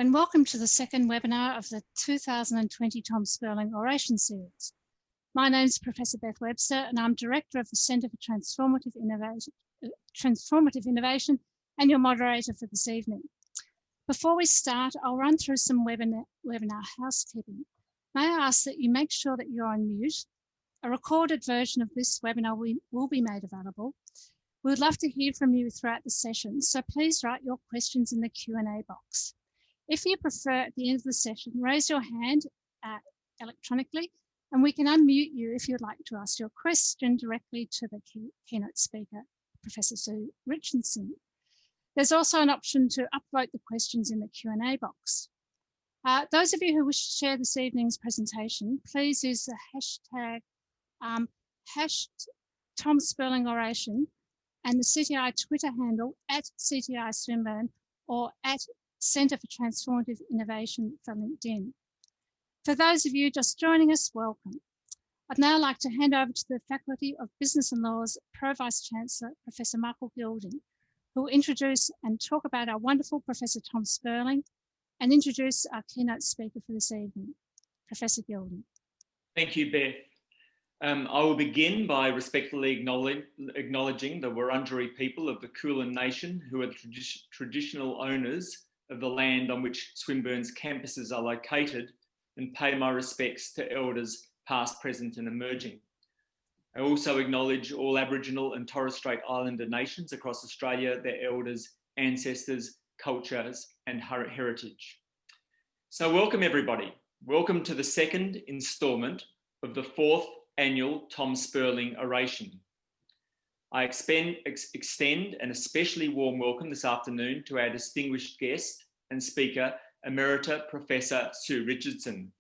and welcome to the second webinar of the 2020 Tom Spurling Oration Series. My name is Professor Beth Webster and I'm Director of the Centre for Transformative Innovation and your moderator for this evening. Before we start, I'll run through some webinar housekeeping. May I ask that you make sure that you're on mute. A recorded version of this webinar will be made available. We would love to hear from you throughout the session, so please write your questions in the Q&A box. If you prefer, at the end of the session, raise your hand electronically and we can unmute you if you'd like to ask your question directly to the keynote speaker, Professor Sue Richardson. There's also an option to upvote the questions in the Q&A box. Those of you who wish to share this evening's presentation, please use the hashtag #TomSpurlingOration and the CTI Twitter handle @CTI or @Centre for Transformative Innovation for LinkedIn. For those of you just joining us, welcome. I'd now like to hand over to the Faculty of Business and Law's Pro-Vice Chancellor, Professor Michael Gilding, who will introduce and talk about our wonderful Professor Tom Spurling and introduce our keynote speaker for this evening, Professor Gilding. Thank you, Beth. I will begin by respectfully acknowledging the Wurundjeri people of the Kulin Nation, who are the traditional owners of the land on which Swinburne's campuses are located, and pay my respects to elders past, present and emerging. I also acknowledge all Aboriginal and Torres Strait Islander nations across Australia, their elders, ancestors, cultures and heritage. So welcome everybody. Welcome to the second instalment of the fourth annual Tom Spurling Oration. I extend an especially warm welcome this afternoon to our distinguished guest and speaker, Emeritus Professor Sue Richardson.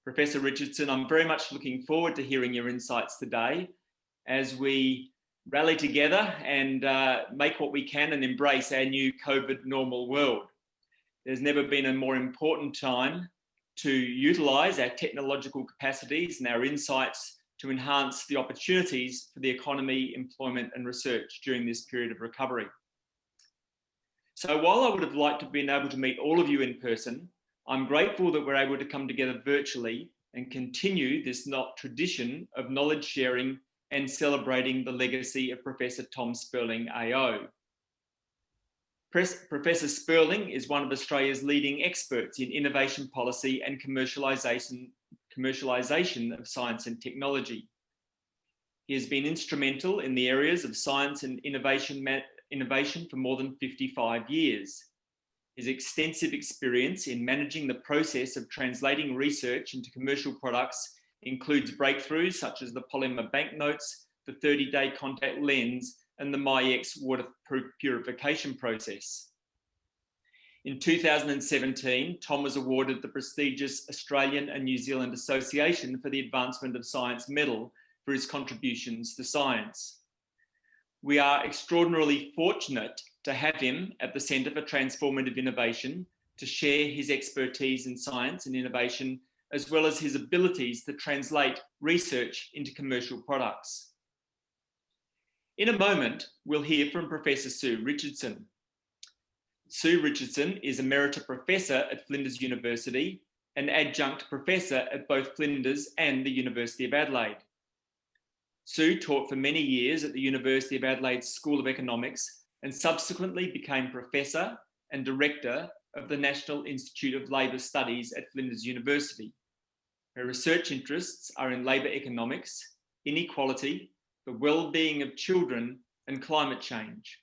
Professor Richardson, I'm very much looking forward to hearing your insights today as we rally together and make what we can and embrace our new COVID normal world. There's never been a more important time to utilise our technological capacities and our insights to enhance the opportunities for the economy, employment and research during this period of recovery. So while I would have liked to have been able to meet all of you in person, I'm grateful that we're able to come together virtually and continue this tradition of knowledge sharing and celebrating the legacy of Professor Tom Spurling AO. Professor Spurling is one of Australia's leading experts in innovation policy and commercialisation of science and technology. He has been instrumental in the areas of science and innovation for more than 55 years. His extensive experience in managing the process of translating research into commercial products includes breakthroughs such as the polymer banknotes, the 30-day contact lens, and the MyX water purification process. In 2017, Tom was awarded the prestigious Australian and New Zealand Association for the Advancement of Science Medal for his contributions to science. We are extraordinarily fortunate to have him at the Centre for Transformative Innovation to share his expertise in science and innovation, as well as his abilities to translate research into commercial products. In a moment, we'll hear from Professor Sue Richardson. Sue Richardson is Emeritus Professor at Flinders University and Adjunct Professor at both Flinders and the University of Adelaide. Sue taught for many years at the University of Adelaide School of Economics and subsequently became Professor and Director of the National Institute of Labour Studies at Flinders University. Her research interests are in labour economics, inequality, the well-being of children and climate change.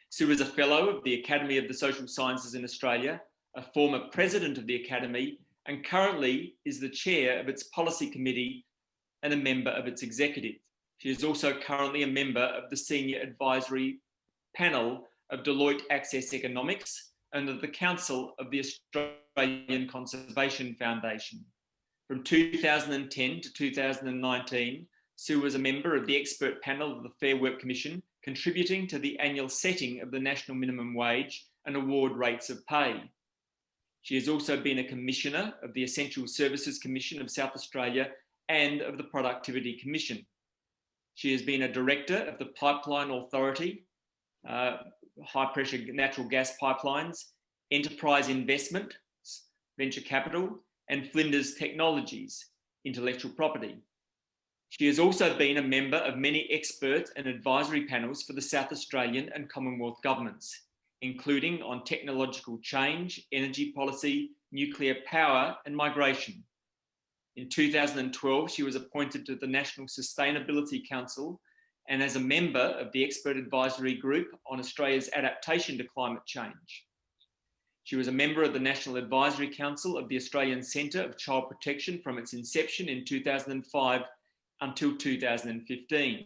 Sue is a Fellow of the Academy of the Social Sciences in Australia, a former President of the Academy, and currently is the Chair of its Policy Committee and a member of its executive. She is also currently a member of the Senior Advisory Panel of Deloitte Access Economics and of the Council of the Australian Conservation Foundation. From 2010 to 2019, Sue was a member of the expert panel of the Fair Work Commission, contributing to the annual setting of the national minimum wage and award rates of pay. She has also been a commissioner of the Essential Services Commission of South Australia and of the Productivity Commission. She has been a director of the Pipeline Authority, high pressure natural gas pipelines, enterprise investment, venture capital, and Flinders Technologies, intellectual property. She has also been a member of many expert and advisory panels for the South Australian and Commonwealth governments, including on technological change, energy policy, nuclear power, and migration. In 2012, she was appointed to the National Sustainability Council and as a member of the Expert Advisory Group on Australia's adaptation to climate change. She was a member of the National Advisory Council of the Australian Centre of Child Protection from its inception in 2005 until 2015.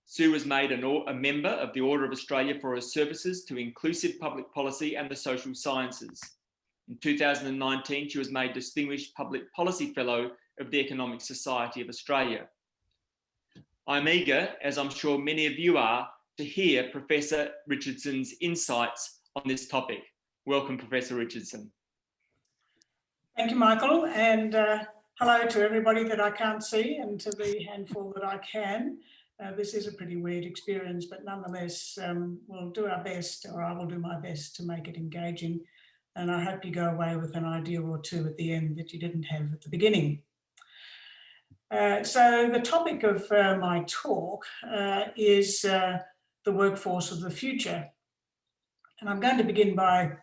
Sue was made a member of the Order of Australia for her services to inclusive public policy and the social sciences. In 2019, she was made Distinguished Public Policy Fellow of the Economic Society of Australia. I'm eager, as I'm sure many of you are, to hear Professor Richardson's insights on this topic. Welcome, Professor Richardson. Thank you, Michael, and hello to everybody that I can't see and to the handful that I can. This is a pretty weird experience, but nonetheless, we'll do our best, or I will do my best to make it engaging. And I hope you go away with an idea or two at the end that you didn't have at the beginning. So the topic of my talk is the workforce of the future. And I'm going to begin by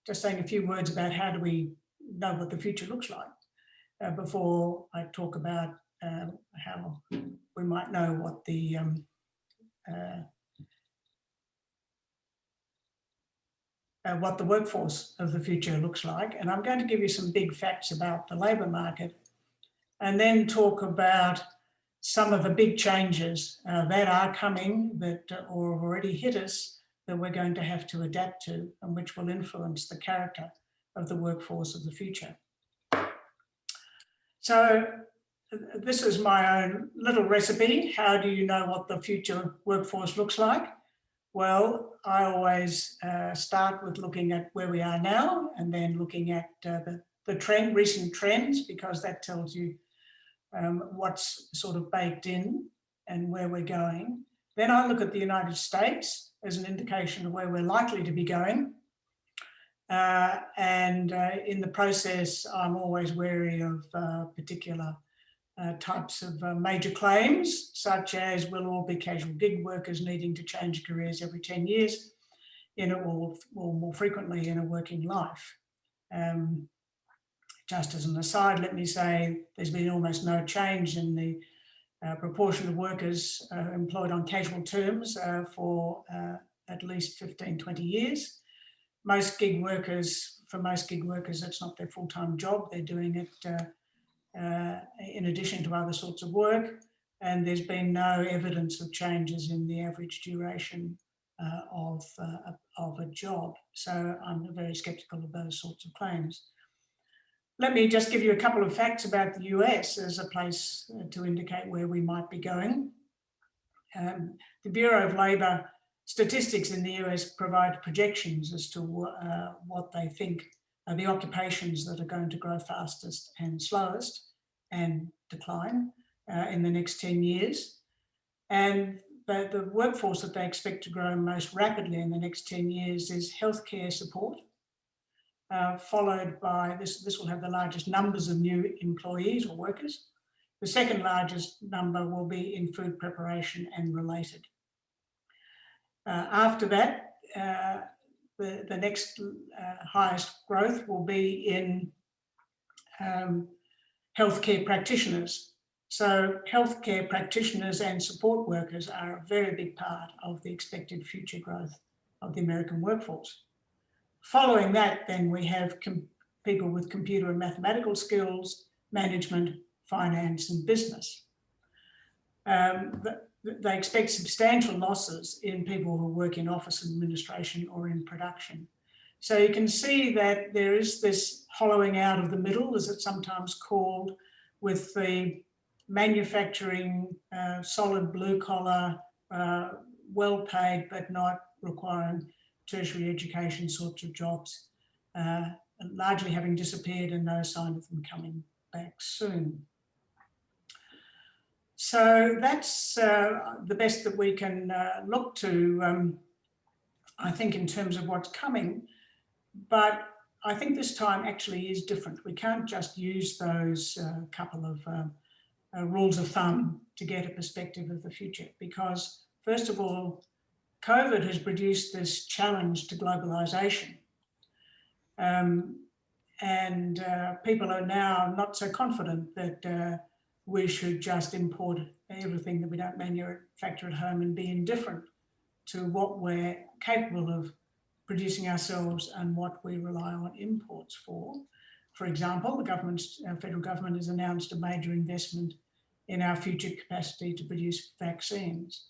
just saying a few words about how do we know what the future looks like before I talk about how we might know what the workforce of the future looks like. And I'm going to give you some big facts about the labour market and then talk about some of the big changes that are coming that or have already hit us that we're going to have to adapt to and which will influence the character of the workforce of the future. So this is my own little recipe. How do you know what the future workforce looks like? Well, I always start with looking at where we are now and then looking at the recent trends, because that tells you what's sort of baked in and where we're going. Then I look at the United States as an indication of where we're likely to be going. And in the process, I'm always wary of particular types of major claims, such as we'll all be casual gig workers needing to change careers every 10 years, or more frequently in a working life. Just as an aside, let me say there's been almost no change in the proportion of workers employed on casual terms for at least 15, 20 years. For most gig workers, it's not their full-time job. They're doing it in addition to other sorts of work, and there's been no evidence of changes in the average duration of a job. So I'm very skeptical of those sorts of claims. Let me just give you a couple of facts about the US as a place to indicate where we might be going. The Bureau of Labor Statistics in the US provide projections as to what they think are the occupations that are going to grow fastest and slowest and decline in the next 10 years. And the workforce that they expect to grow most rapidly in the next 10 years is healthcare support, followed by, this will have the largest numbers of new employees or workers. The second largest number will be in food preparation and related. After that, the next highest growth will be in healthcare practitioners. So healthcare practitioners and support workers are a very big part of the expected future growth of the American workforce. Following that, then we have people with computer and mathematical skills, management, finance, and business. They expect substantial losses in people who work in office administration or in production. So you can see that there is this hollowing out of the middle, as it's sometimes called, with the manufacturing, solid blue collar, well-paid but not requiring tertiary education sorts of jobs, largely having disappeared and no sign of them coming back soon. So that's the best that we can look to, I think, in terms of what's coming. But I think this time actually is different. We can't just use those couple of rules of thumb to get a perspective of the future, because first of all, COVID has produced this challenge to globalization. And people are now not so confident that we should just import everything that we don't manufacture at home and be indifferent to what we're capable of producing ourselves and what we rely on imports for. For example, the federal government has announced a major investment in our future capacity to produce vaccines.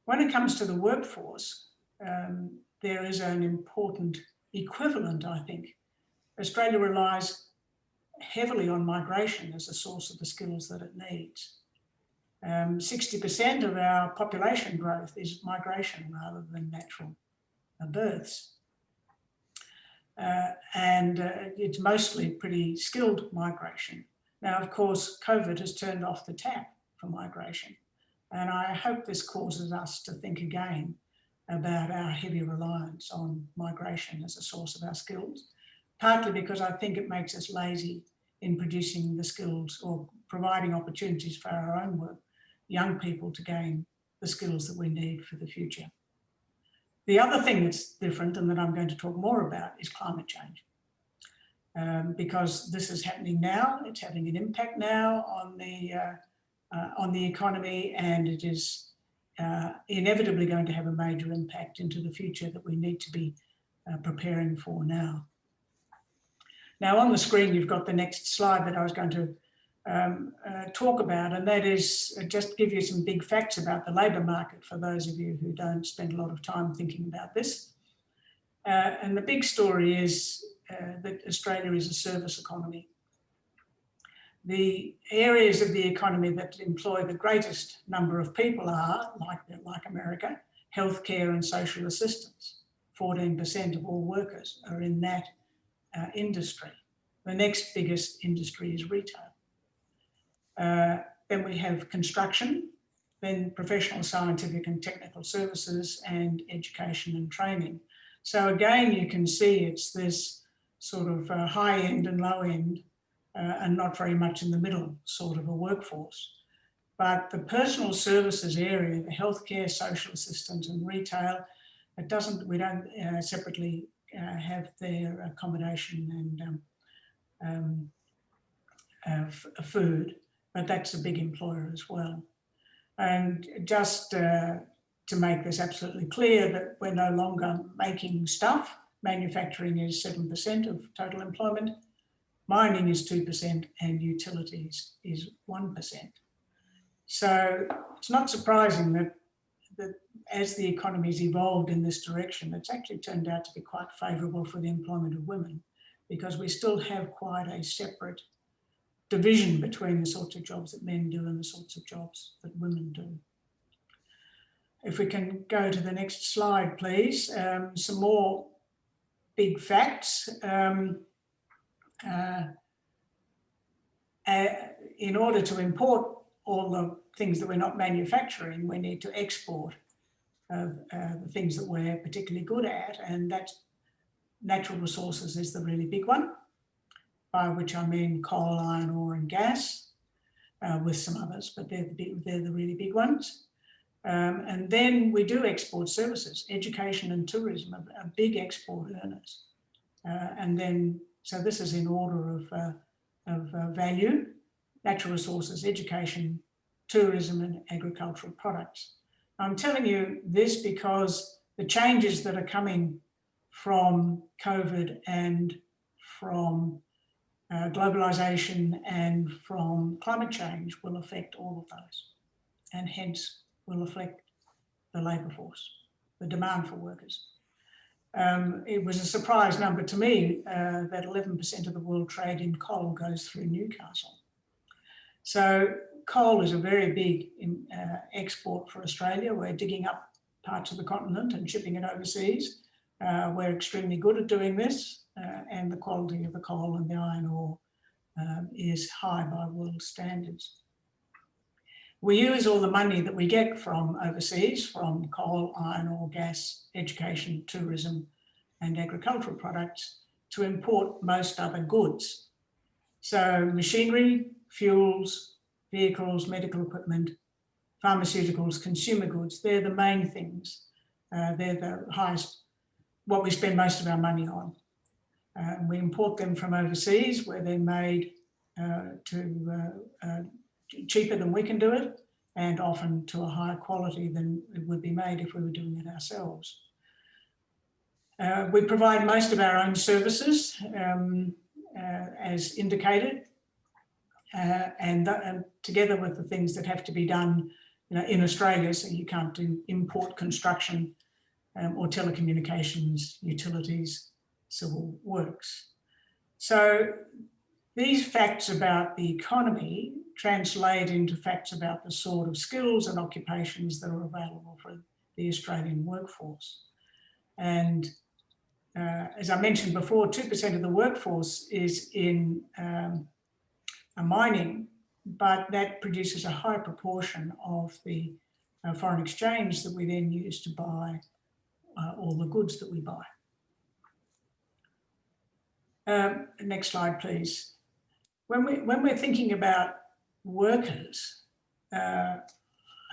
When it comes to the workforce, there is an important equivalent, I think. Australia relies heavily on migration as a source of the skills that it needs. 60% of our population growth is migration rather than natural births. And it's mostly pretty skilled migration. Now, of course, COVID has turned off the tap for migration. And I hope this causes us to think again about our heavy reliance on migration as a source of our skills, partly because I think it makes us lazy in producing the skills or providing opportunities for our own work, young people to gain the skills that we need for the future. The other thing that's different and that I'm going to talk more about is climate change. Because this is happening now, it's having an impact now on the economy, and it is inevitably going to have a major impact into the future that we need to be preparing for now. Now on the screen, you've got the next slide that I was going to talk about, and that is just give you some big facts about the labour market for those of you who don't spend a lot of time thinking about this. And the big story is that Australia is a service economy. The areas of the economy that employ the greatest number of people are, like America, healthcare and social assistance. 14% of all workers are in that industry. The next biggest industry is retail. Then we have construction, then professional, scientific and technical services, and education and training. So again, you can see it's this sort of high end and low end and not very much in the middle sort of a workforce. But the personal services area, the healthcare, social assistance and retail, we don't separately have their accommodation and food, but that's a big employer as well. And just to make this absolutely clear that we're no longer making stuff, manufacturing is 7% of total employment, mining is 2%, and utilities is 1%. So it's not surprising that as the economy's evolved in this direction, it's actually turned out to be quite favourable for the employment of women, because we still have quite a separate division between the sorts of jobs that men do and the sorts of jobs that women do. If we can go to the next slide, please. Some more big facts. In order to import all the things that we're not manufacturing, we need to export the things that we're particularly good at, and that's natural resources is the really big one, by which I mean coal, iron ore and gas, with some others, but they're the really big ones. And then we do export services. Education and tourism are big export earners. And then, so this is in order of value: natural resources, education, tourism and agricultural products. I'm telling you this because the changes that are coming from COVID and from globalization and from climate change will affect all of those, and hence will affect the labour force, the demand for workers. It was a surprise number to me that 11% of the world trade in coal goes through Newcastle. So coal is a very big export for Australia. We're digging up parts of the continent and shipping it overseas. We're extremely good at doing this, and the quality of the coal and the iron ore is high by world standards. We use all the money that we get from overseas, from coal, iron ore, gas, education, tourism, and agricultural products to import most other goods. So machinery, fuels, vehicles, medical equipment, pharmaceuticals, consumer goods, they're the main things. They're the highest, what we spend most of our money on. We import them from overseas where they're made cheaper than we can do it, and often to a higher quality than it would be made if we were doing it ourselves. We provide most of our own services as indicated, and together with the things that have to be done in Australia, so you can't do import construction or telecommunications, utilities, civil works. So these facts about the economy translate into facts about the sort of skills and occupations that are available for the Australian workforce. And as I mentioned before, 2% of the workforce is in mining, but that produces a high proportion of the foreign exchange that we then use to buy all the goods that we buy. Next slide, please. When we're thinking about workers, I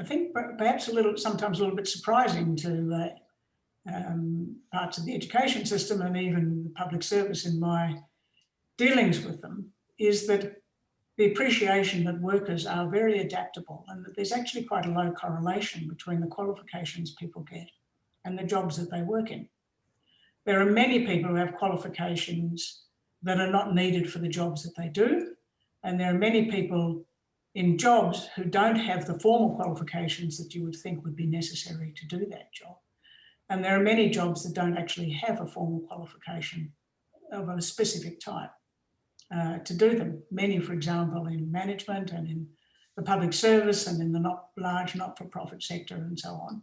think perhaps sometimes a little bit surprising to parts of the education system and even the public service in my dealings with them, is that the appreciation that workers are very adaptable and that there's actually quite a low correlation between the qualifications people get and the jobs that they work in. There are many people who have qualifications that are not needed for the jobs that they do, and there are many people in jobs who don't have the formal qualifications that you would think would be necessary to do that job. And there are many jobs that don't actually have a formal qualification of a specific type to do them. Many, for example, in management and in the public service and in the large not-for-profit sector and so on,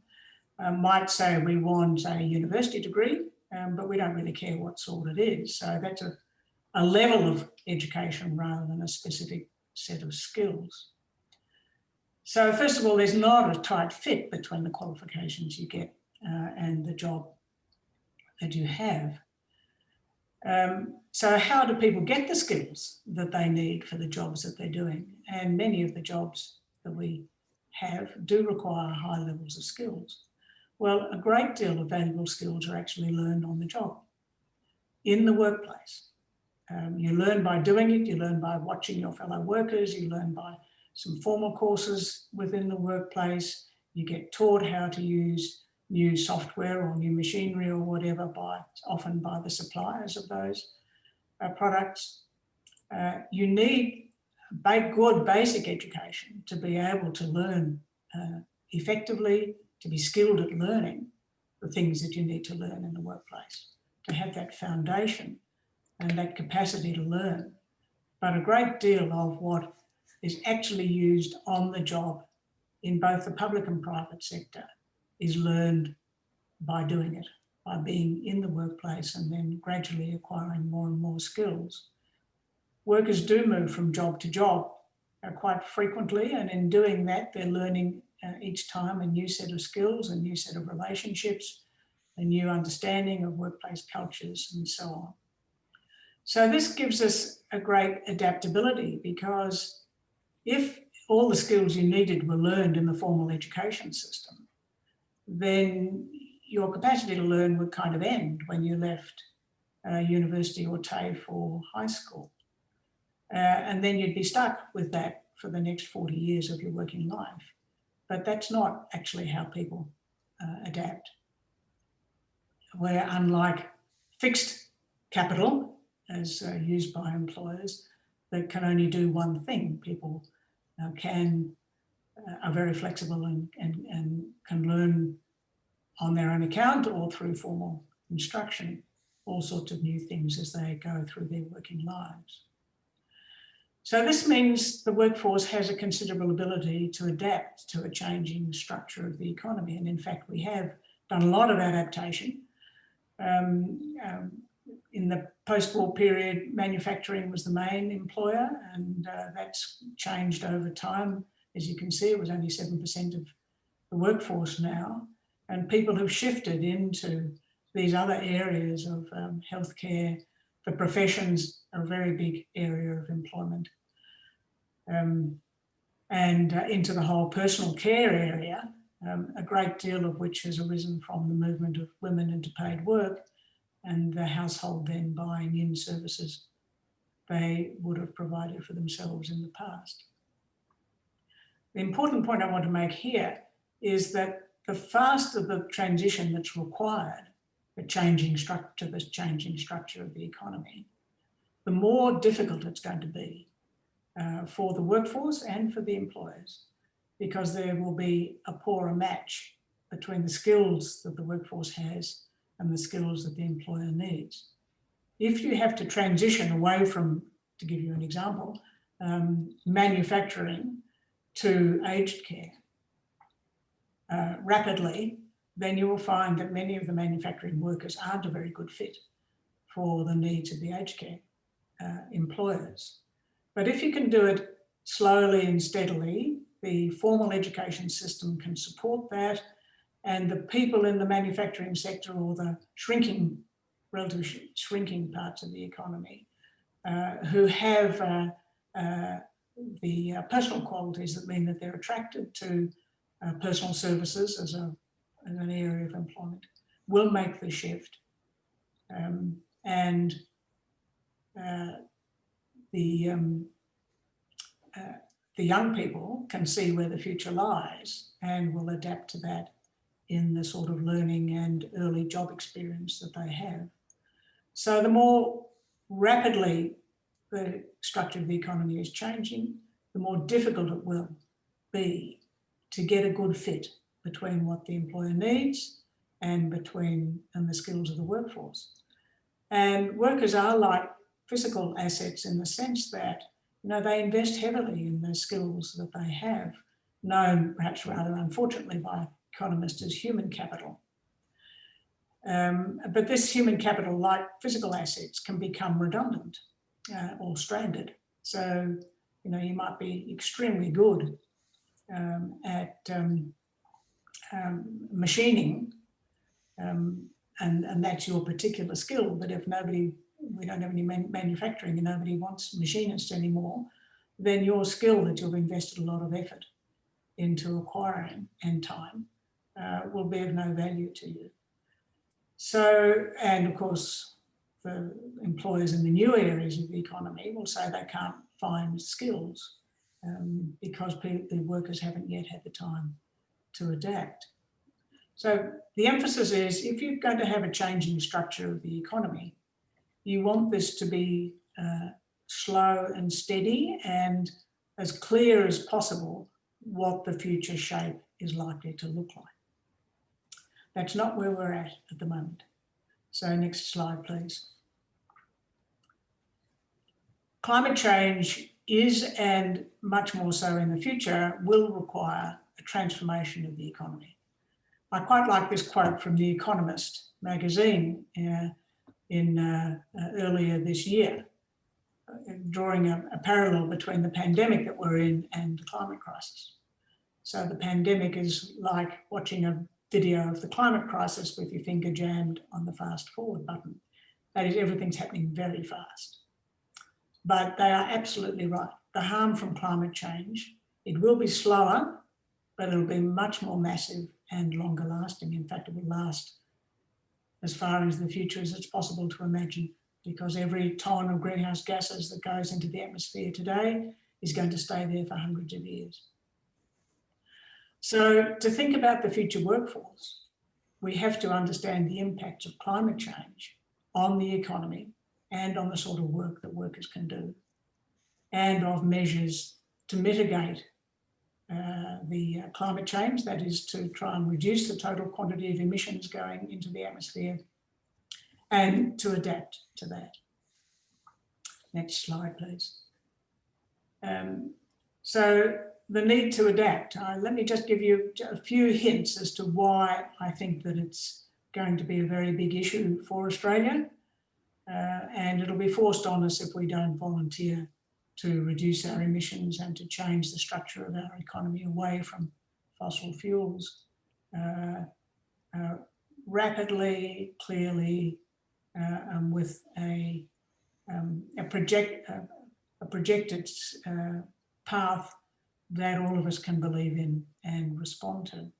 might say we want a university degree, but we don't really care what sort it is. So that's a level of education rather than a specific set of skills. So first of all, there's not a tight fit between the qualifications you get and the job that you have. So how do people get the skills that they need for the jobs that they're doing? And many of the jobs that we have do require high levels of skills. Well, a great deal of valuable skills are actually learned on the job, in the workplace. You learn by doing it, you learn by watching your fellow workers, you learn by some formal courses within the workplace, you get taught how to use new software or new machinery or whatever, often by the suppliers of those products. You need good basic education to be able to learn effectively, to be skilled at learning the things that you need to learn in the workplace, to have that foundation and that capacity to learn. But a great deal of what is actually used on the job in both the public and private sector is learned by doing it, by being in the workplace and then gradually acquiring more and more skills. Workers do move from job to job quite frequently, and in doing that, they're learning each time a new set of skills, a new set of relationships, a new understanding of workplace cultures and so on. So this gives us a great adaptability, because if all the skills you needed were learned in the formal education system, then your capacity to learn would kind of end when you left university or TAFE or high school. And then you'd be stuck with that for the next 40 years of your working life. But that's not actually how people adapt. Where unlike fixed capital, as used by employers, that can only do one thing, people are very flexible and can learn on their own account or through formal instruction, all sorts of new things as they go through their working lives. So this means the workforce has a considerable ability to adapt to a changing structure of the economy. And in fact, we have done a lot of adaptation. In the post-war period, manufacturing was the main employer, and that's changed over time. As you can see, it was only 7% of the workforce now. And people have shifted into these other areas of healthcare, the professions are a very big area of employment. And into the whole personal care area, a great deal of which has arisen from the movement of women into paid work and the household then buying in services they would have provided for themselves in the past. The important point I want to make here is that the faster the transition that's required, the changing structure of the economy, the more difficult it's going to be for the workforce and for the employers, because there will be a poorer match between the skills that the workforce has and the skills that the employer needs. If you have to transition away from, to give you an example, manufacturing to aged care rapidly, then you will find that many of the manufacturing workers aren't a very good fit for the needs of the aged care employers. But if you can do it slowly and steadily, the formal education system can support that, and the people in the manufacturing sector or the relatively shrinking parts of the economy who have the personal qualities that mean that they're attracted to personal services as an area of employment will make the shift. The young people can see where the future lies and will adapt to that in the sort of learning and early job experience that they have. So the more rapidly the structure of the economy is changing, the more difficult it will be to get a good fit between what the employer needs and the skills of the workforce. And workers are like physical assets in the sense that, you know, they invest heavily in the skills that they have, known perhaps rather unfortunately by economists as human capital. But this human capital, like physical assets, can become redundant or stranded. So, you know, you might be extremely good at machining, and that's your particular skill. But if we don't have any manufacturing and nobody wants machinists anymore, then your skill that you've invested a lot of effort into acquiring and time will be of no value to you. So, and of course, the employers in the new areas of the economy will say they can't find skills because the workers haven't yet had the time to adapt. So the emphasis is, if you're going to have a changing structure of the economy, you want this to be slow and steady and as clear as possible what the future shape is likely to look like. That's not where we're at the moment. So next slide, please. Climate change is, and much more so in the future, will require a transformation of the economy. I quite like this quote from The Economist magazine earlier this year, drawing a parallel between the pandemic that we're in and the climate crisis. So the pandemic is like watching a video of the climate crisis with your finger jammed on the fast forward button. That is, everything's happening very fast. But they are absolutely right. The harm from climate change, it will be slower, but it'll be much more massive and longer lasting. In fact, it will last as far into the future as it's possible to imagine, because every tonne of greenhouse gases that goes into the atmosphere today is going to stay there for hundreds of years. So to think about the future workforce, we have to understand the impacts of climate change on the economy and on the sort of work that workers can do, and of measures to mitigate the climate change, that is to try and reduce the total quantity of emissions going into the atmosphere and to adapt to that. Next slide, please. So the need to adapt. Let me just give you a few hints as to why I think that it's going to be a very big issue for Australia, and it'll be forced on us if we don't volunteer to reduce our emissions and to change the structure of our economy away from fossil fuels rapidly, clearly, with a projected path that all of us can believe in and respond to.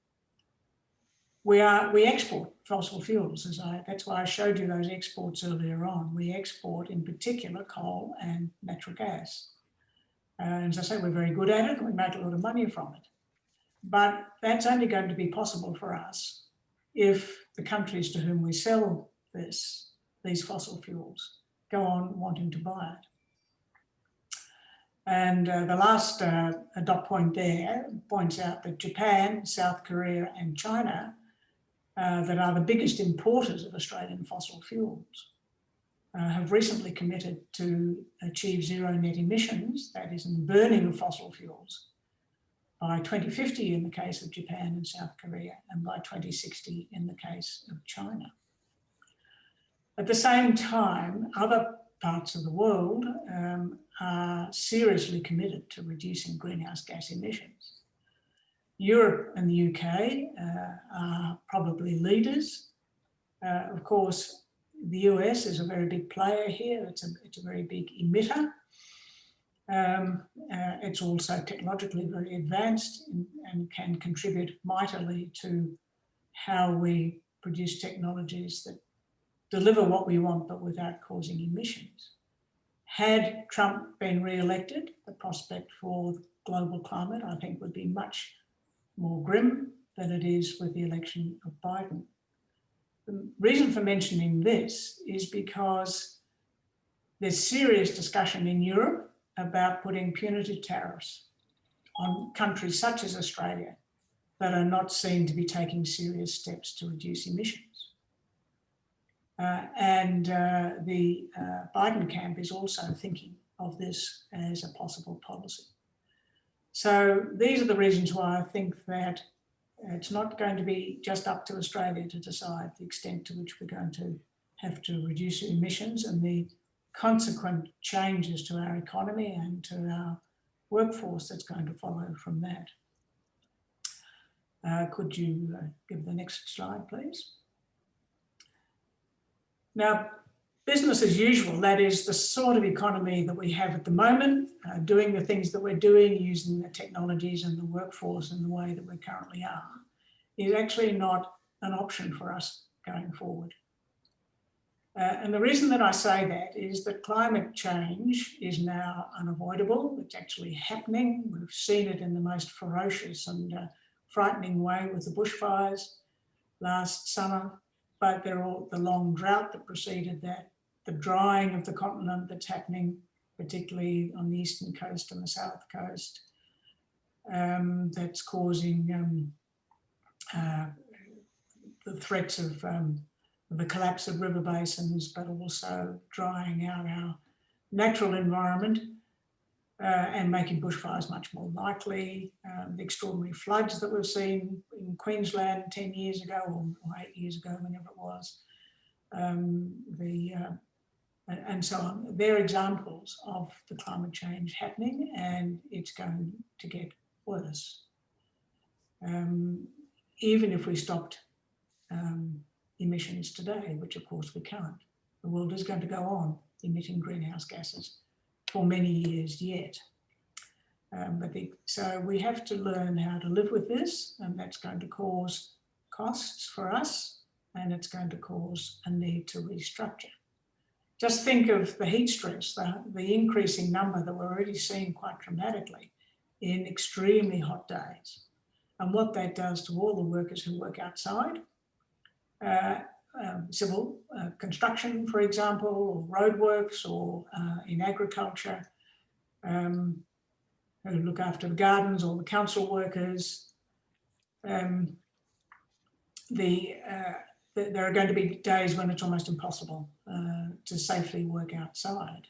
We export fossil fuels, that's why I showed you those exports earlier on. We export, in particular, coal and natural gas. And as I say, we're very good at it, and we make a lot of money from it. But that's only going to be possible for us if the countries to whom we sell these fossil fuels go on wanting to buy it. And the last dot point there points out that Japan, South Korea, and China, that are the biggest importers of Australian fossil fuels, have recently committed to achieve zero net emissions, that is, in burning of fossil fuels, by 2050 in the case of Japan and South Korea, and by 2060 in the case of China. At the same time, other parts of the world are seriously committed to reducing greenhouse gas emissions. Europe and the UK are probably leaders. Of course, the US is a very big player here. It's a very big emitter. It's also technologically very advanced and can contribute mightily to how we produce technologies that deliver what we want, but without causing emissions. Had Trump been re-elected, the prospect for global climate, I think, would be much more grim than it is with the election of Biden. The reason for mentioning this is because there's serious discussion in Europe about putting punitive tariffs on countries such as Australia that are not seen to be taking serious steps to reduce emissions. The Biden camp is also thinking of this as a possible policy. So these are the reasons why I think that it's not going to be just up to Australia to decide the extent to which we're going to have to reduce emissions and the consequent changes to our economy and to our workforce that's going to follow from that. Could you give the next slide, please? Now, business as usual, that is the sort of economy that we have at the moment, doing the things that we're doing, using the technologies and the workforce in the way that we currently are, is actually not an option for us going forward. And the reason that I say that is that climate change is now unavoidable. It's actually happening. We've seen it in the most ferocious and frightening way with the bushfires last summer, but they're all the long drought that preceded that, the drying of the continent that's happening, particularly on the eastern coast and the south coast, that's causing the threats of the collapse of river basins, but also drying out our natural environment and making bushfires much more likely. The extraordinary floods that we've seen in Queensland 10 years ago or 8 years ago, whenever it was, and so on. They're examples of the climate change happening, and it's going to get worse. Even if we stopped emissions today, which of course we can't, the world is going to go on emitting greenhouse gases for many years yet. So we have to learn how to live with this, and that's going to cause costs for us, and it's going to cause a need to restructure. Just think of the heat stress, the increasing number that we're already seeing quite dramatically in extremely hot days, and what that does to all the workers who work outside, civil construction, for example, or roadworks, or in agriculture, who look after the gardens, or the council workers. There are going to be days when it's almost impossible to safely work outside.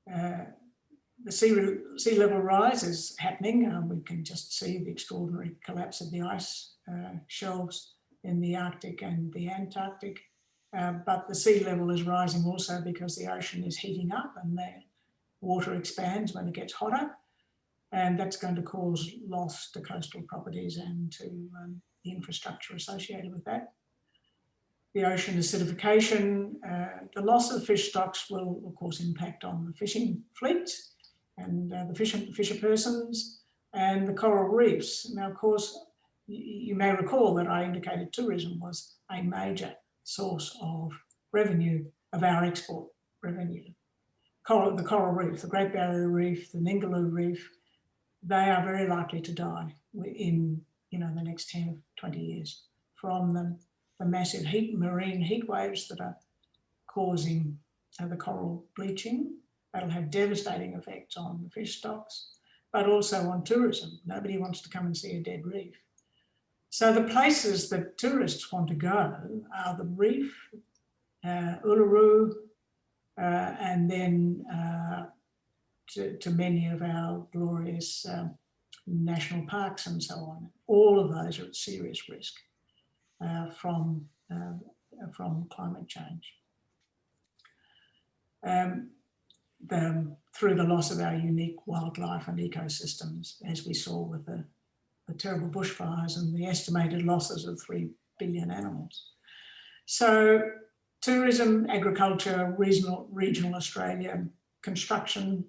The sea level rise is happening. We can just see the extraordinary collapse of the ice shelves in the Arctic and the Antarctic. But the sea level is rising also because the ocean is heating up and the water expands when it gets hotter. And that's going to cause loss to coastal properties and to the infrastructure associated with that. the ocean acidification, the loss of fish stocks will, of course, impact on the fishing fleets and the fisher persons and the coral reefs. Now, of course, you may recall that I indicated tourism was a major source of revenue, of our export revenue. The coral reef, the Great Barrier Reef, the Ningaloo Reef, they are very likely to die in the next 10, 20 years from the massive marine heat waves that are causing the coral bleaching. That'll have devastating effects on the fish stocks, but also on tourism. Nobody wants to come and see a dead reef. So the places that tourists want to go are the reef, Uluru, and then to many of our glorious national parks and so on. All of those are at serious risk from climate change. Through the loss of our unique wildlife and ecosystems, as we saw with the terrible bushfires and the estimated losses of 3 billion animals. So tourism, agriculture, regional Australia, construction,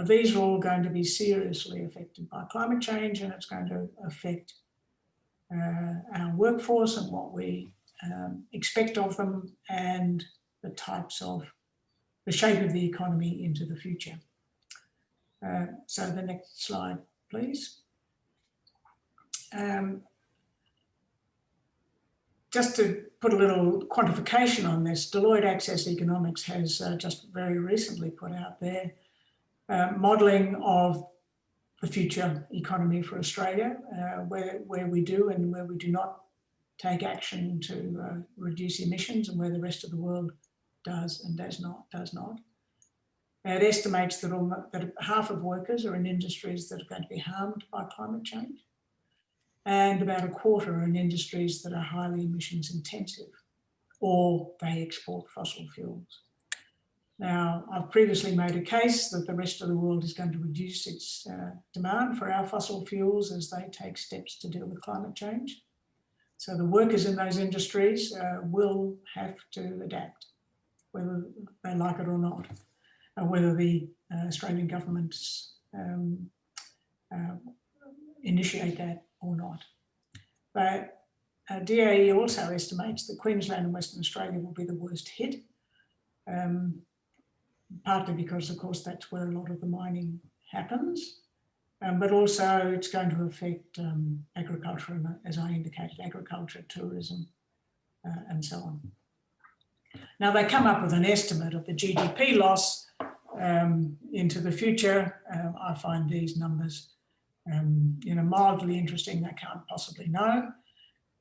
these are all going to be seriously affected by climate change, and it's going to affect our workforce and what we expect of them and the shape of the economy into the future. So the next slide, please. Just to put a little quantification on this, Deloitte Access Economics has just very recently put out their modelling of the future economy for Australia, where we do and where we do not take action to reduce emissions, and where the rest of the world does and does not. It estimates that half of workers are in industries that are going to be harmed by climate change, and about a quarter are in industries that are highly emissions intensive, or they export fossil fuels. Now, I've previously made a case that the rest of the world is going to reduce its demand for our fossil fuels as they take steps to deal with climate change. So the workers in those industries will have to adapt, whether they like it or not, whether the Australian governments initiate that or not. But DAE also estimates that Queensland and Western Australia will be the worst hit, partly because, of course, that's where a lot of the mining happens, but also it's going to affect agriculture, and, as I indicated, agriculture, tourism, and so on. Now, they come up with an estimate of the GDP loss into the future. I find these numbers mildly interesting. They can't possibly know,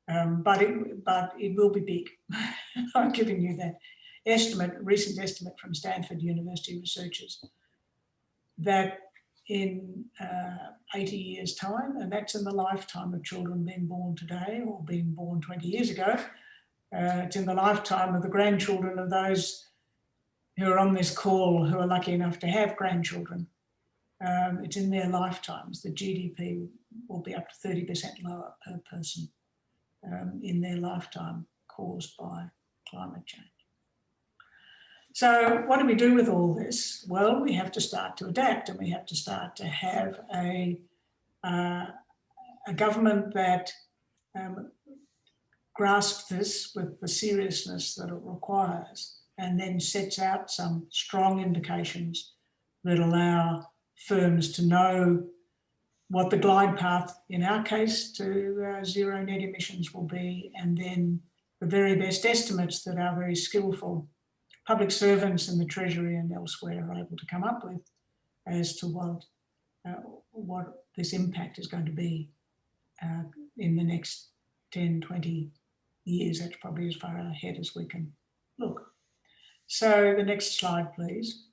but it will be big. I'm giving you that estimate, recent estimate from Stanford University researchers, that in 80 years' time, and that's in the lifetime of children being born today or being born 20 years ago, it's in the lifetime of the grandchildren of those who are on this call who are lucky enough to have grandchildren. It's in their lifetimes. The GDP will be up to 30% lower per person in their lifetime, caused by climate change. So what do we do with all this? Well, we have to start to adapt, and we have to start to have a government that grasps this with the seriousness that it requires, and then sets out some strong indications that allow firms to know what the glide path, in our case, to zero net emissions will be, and then the very best estimates that our very skillful public servants in the Treasury and elsewhere are able to come up with as to what this impact is going to be in the next 10, 20 years. That's probably as far ahead as we can look. So the next slide, please.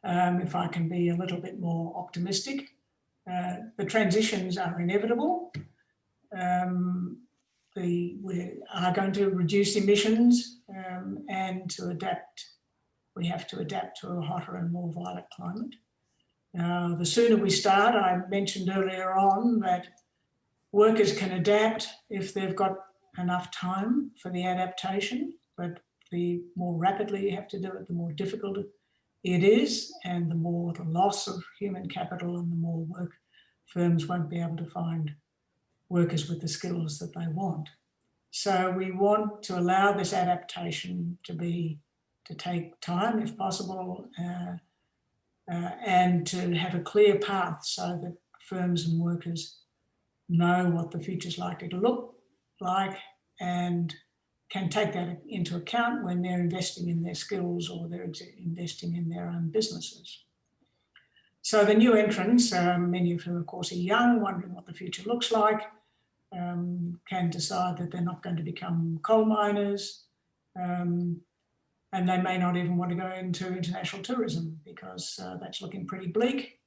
If I can be a little bit more optimistic. The transitions are inevitable. We are going to reduce emissions, and to adapt, we have to adapt to a hotter and more violent climate. The sooner we start, I mentioned earlier on that workers can adapt if they've got enough time for the adaptation, but the more rapidly you have to do it, the more difficult it is, and the more the loss of human capital and the more work firms won't be able to find workers with the skills that they want. So we want to allow this adaptation to take time if possible, and to have a clear path so that firms and workers know what the future is likely to look like and can take that into account when they're investing in their skills or they're investing in their own businesses. So the new entrants, many of whom of course are young, wondering what the future looks like, can decide that they're not going to become coal miners, and they may not even want to go into international tourism because that's looking pretty bleak,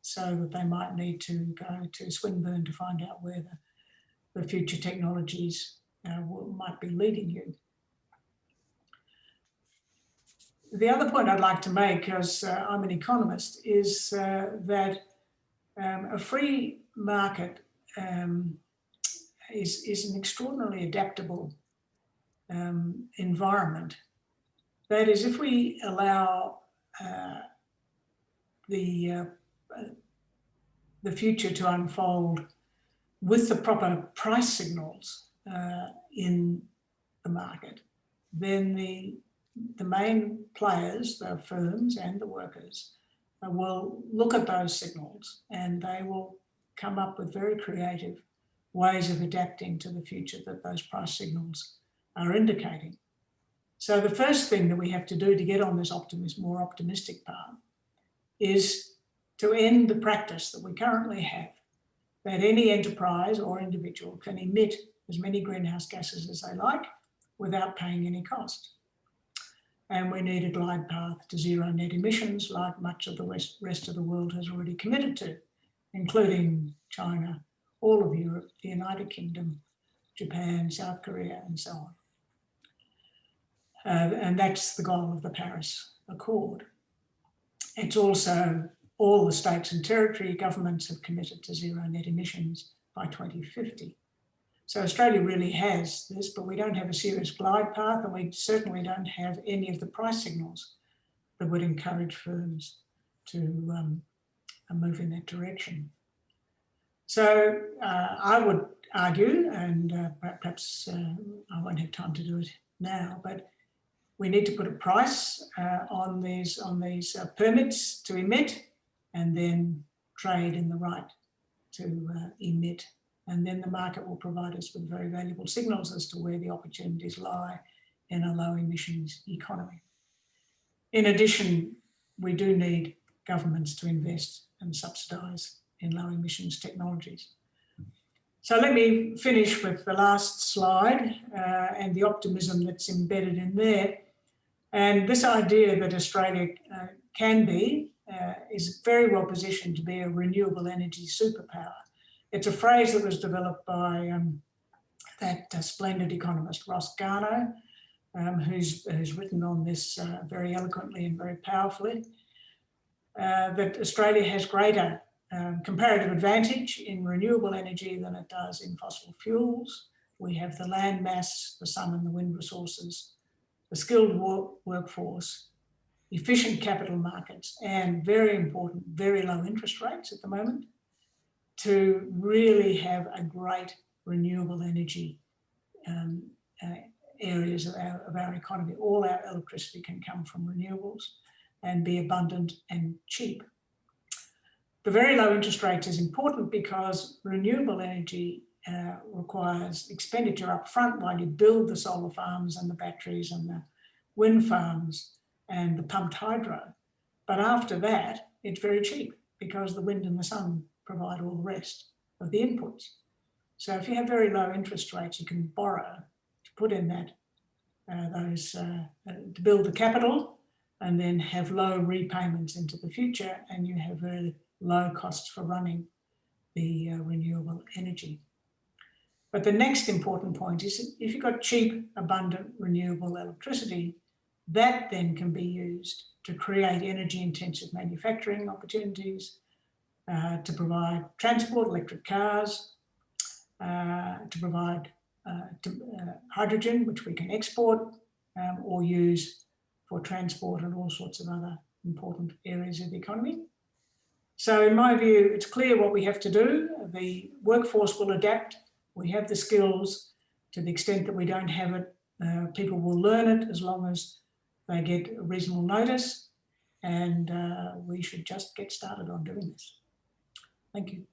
so that they might need to go to Swinburne to find out where the future technologies might be leading you. The other point I'd like to make, because I'm an economist, is that a free market is an extraordinarily adaptable environment. That is, if we allow the future to unfold with the proper price signals in the market, then the main players, the firms and the workers, will look at those signals and they will come up with very creative ways of adapting to the future that those price signals are indicating. So the first thing that we have to do to get on this more optimistic path is to end the practice that we currently have, that any enterprise or individual can emit as many greenhouse gases as they like without paying any cost. And we need a glide path to zero net emissions, like much of the rest of the world has already committed to, including China, all of Europe, the United Kingdom, Japan, South Korea, and so on. And that's the goal of the Paris Accord. It's also all the states and territory governments have committed to zero net emissions by 2050. So Australia really has this, but we don't have a serious glide path, and we certainly don't have any of the price signals that would encourage firms to move in that direction. So I would argue, and perhaps I won't have time to do it now, but we need to put a price on these permits to emit, and then trade in the right to emit. And then the market will provide us with very valuable signals as to where the opportunities lie in a low emissions economy. In addition, we do need governments to invest and subsidise in low emissions technologies. So let me finish with the last slide and the optimism that's embedded in there. And this idea that Australia can be is very well positioned to be a renewable energy superpower. It's a phrase that was developed by that splendid economist, Ross Garnaut, who's written on this very eloquently and very powerfully, that Australia has greater comparative advantage in renewable energy than it does in fossil fuels. We have the land mass, the sun and the wind resources, the skilled workforce, efficient capital markets, and very important, very low interest rates at the moment, to really have a great renewable energy areas of our economy. All our electricity can come from renewables and be abundant and cheap. The very low interest rates is important because renewable energy requires expenditure up front while you build the solar farms and the batteries and the wind farms and the pumped hydro. But after that, it's very cheap because the wind and the sun provide all the rest of the inputs. So if you have very low interest rates, you can borrow to put in that to build the capital and then have low repayments into the future, and you have very low costs for running the renewable energy. But the next important point is if you've got cheap, abundant, renewable electricity, that then can be used to create energy-intensive manufacturing opportunities, to provide transport, electric cars, to provide hydrogen, which we can export or use for transport and all sorts of other important areas of the economy. So in my view, it's clear what we have to do. The workforce will adapt. We have the skills. To the extent that we don't have it, people will learn it as long as they get a reasonable notice, and we should just get started on doing this. Thank you.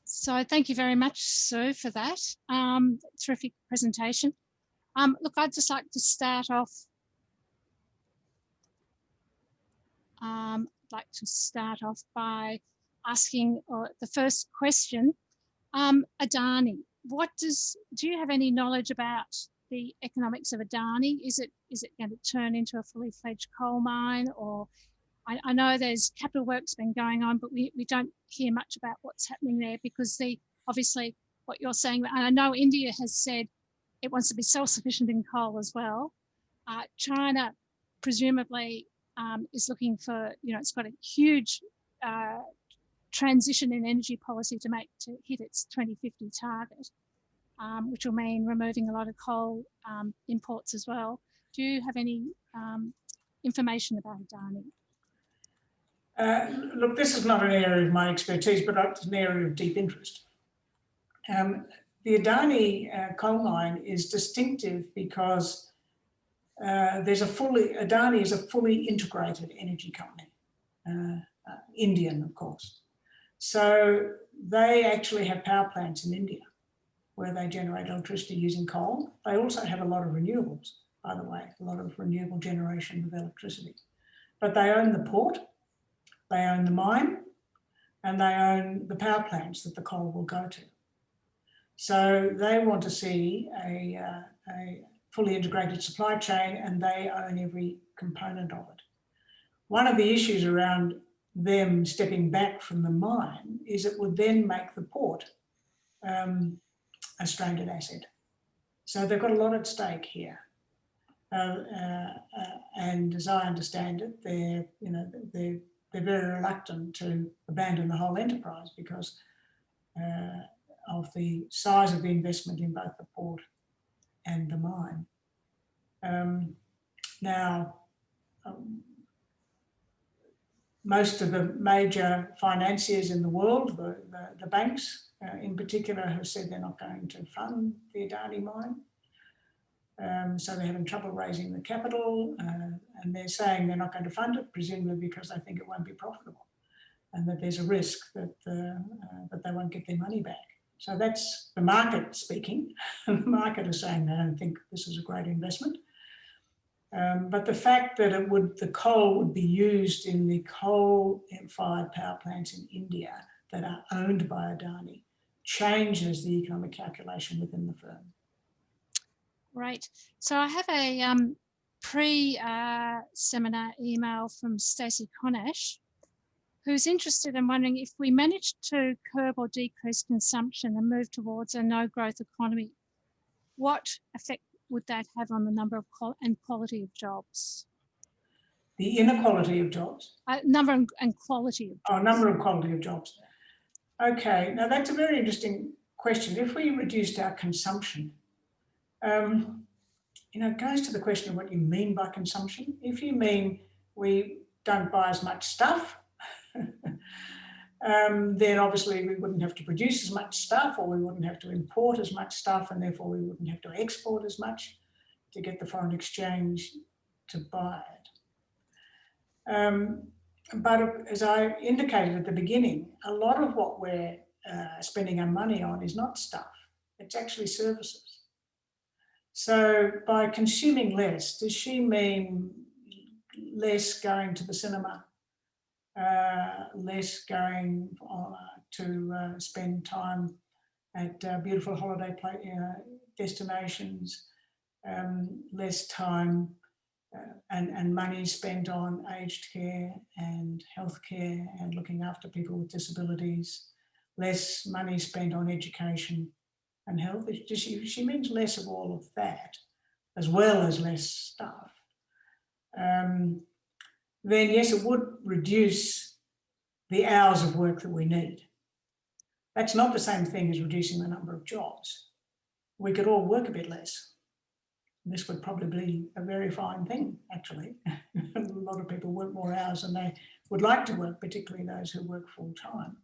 So thank you very much, Sue, for that. Terrific presentation. Look, I'd just like to start off by asking the first question. Adani, do you have any knowledge about the economics of Adani? Is it going to turn into a fully fledged coal mine? Or I know there's capital work's been going on, but we don't hear much about what's happening there, because obviously what you're saying, and I know India has said it wants to be self-sufficient in coal as well. China presumably is looking for, it's got a huge transition in energy policy to hit its 2050 target, which will mean removing a lot of coal imports as well. Do you have any information about Adani? Look, this is not an area of my expertise, but it's an area of deep interest. The Adani coal mine is distinctive because Adani is a fully integrated energy company, Indian, of course. So they actually have power plants in India where they generate electricity using coal. They also have a lot of renewables, by the way, a lot of renewable generation of electricity. But they own the port, they own the mine, and they own the power plants that the coal will go to. So they want to see a fully integrated supply chain, and they own every component of it. One of the issues around them stepping back from the mine is it would then make the port a stranded asset. So they've got a lot at stake here. And as I understand it, they're very reluctant to abandon the whole enterprise because of the size of the investment in both the port and the mine. Most of the major financiers in the world, the banks in particular, have said they're not going to fund the Adani mine. So they're having trouble raising the capital, and they're saying they're not going to fund it, presumably because they think it won't be profitable and that there's a risk that they won't get their money back. So that's the market speaking. The market is saying they don't think this is a great investment. But the fact that the coal would be used in the coal-fired power plants in India that are owned by Adani changes the economic calculation within the firm. Right. So I have a pre-seminar email from Stacey Conash, who's interested in wondering if we manage to curb or decrease consumption and move towards a no-growth economy, what effect would that have on the number of and quality of jobs? The inequality of jobs? Number and quality of jobs. Oh, number and quality of jobs. Okay, now that's a very interesting question. If we reduced our consumption, it goes to the question of what you mean by consumption. If you mean we don't buy as much stuff, then obviously we wouldn't have to produce as much stuff, or we wouldn't have to import as much stuff, and therefore we wouldn't have to export as much to get the foreign exchange to buy it. But as I indicated at the beginning, a lot of what we're spending our money on is not stuff, it's actually services. So by consuming less, does she mean less going to the cinema, less going to spend time at beautiful holiday destinations, less time and money spent on aged care and healthcare and looking after people with disabilities, less money spent on education and health? She means less of all of that, as well as less stuff. Then yes, it would reduce the hours of work that we need. That's not the same thing as reducing the number of jobs. We could all work a bit less. This would probably be a very fine thing, actually. A lot of people work more hours than they would like to work, particularly those who work full time.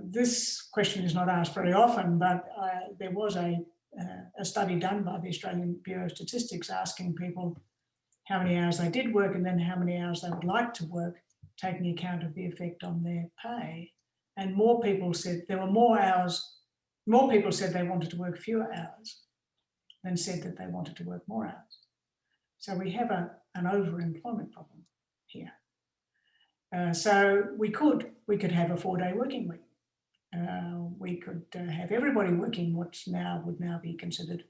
This question is not asked very often, but there was a study done by the Australian Bureau of Statistics asking people how many hours they did work and then how many hours they would like to work, taking account of the effect on their pay. And more people said there were more hours, more people said they wanted to work fewer hours than said that they wanted to work more hours. So we have an overemployment problem here. So we could have a 4-day working week. We could have everybody working what would now be considered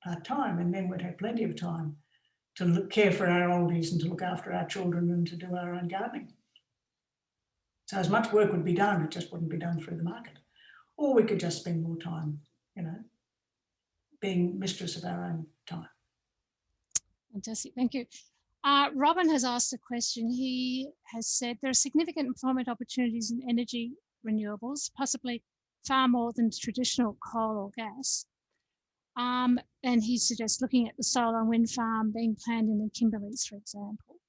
part-time, and then we'd have plenty of time to care for our oldies and to look after our children and to do our own gardening. So as much work would be done, it just wouldn't be done through the market. Or we could just spend more time, being mistress of our own time. Fantastic, thank you. Robin has asked a question. He has said there are significant employment opportunities in energy renewables, possibly far more than traditional coal or gas. And he suggests looking at the solar and wind farm being planned in the Kimberleys, for example.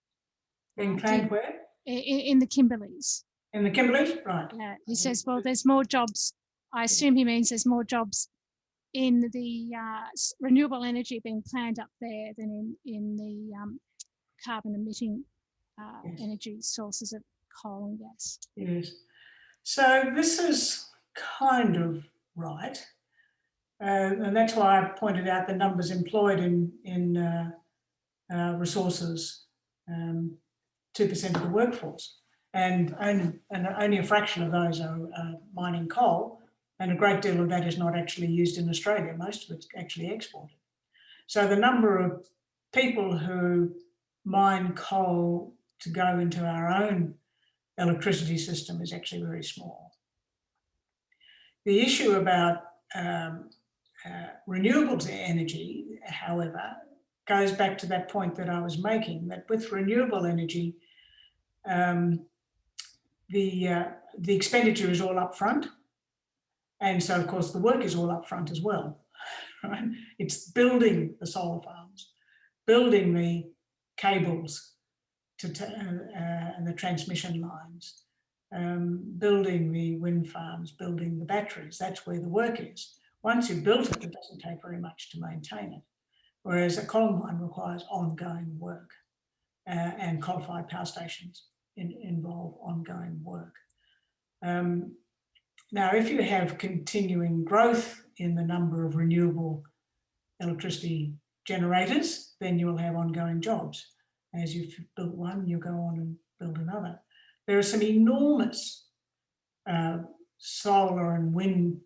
Being planned where? In the Kimberleys. In the Kimberleys, right. Yeah, he says, well, there's more jobs. I assume he means there's more jobs in the renewable energy being planned up there than in the carbon emitting energy sources of coal and gas. Yes. So this is kind of right. And that's why I pointed out the numbers employed in resources, 2% of the workforce. And only a fraction of those are mining coal, and a great deal of that is not actually used in Australia. Most of it's actually exported. So the number of people who mine coal to go into our own electricity system is actually very small. The issue about renewables energy, however, goes back to that point that I was making, that with renewable energy, the expenditure is all upfront, and so of course the work is all upfront as well. Right? It's building the solar farms, building the cables and the transmission lines, building the wind farms, building the batteries. That's where the work is. Once you've built it, it doesn't take very much to maintain it, whereas a coal mine requires ongoing work, and coal-fired power stations involve ongoing work. Now, if you have continuing growth in the number of renewable electricity generators, then you will have ongoing jobs. As you've built one, you go on and build another. There are some enormous solar and wind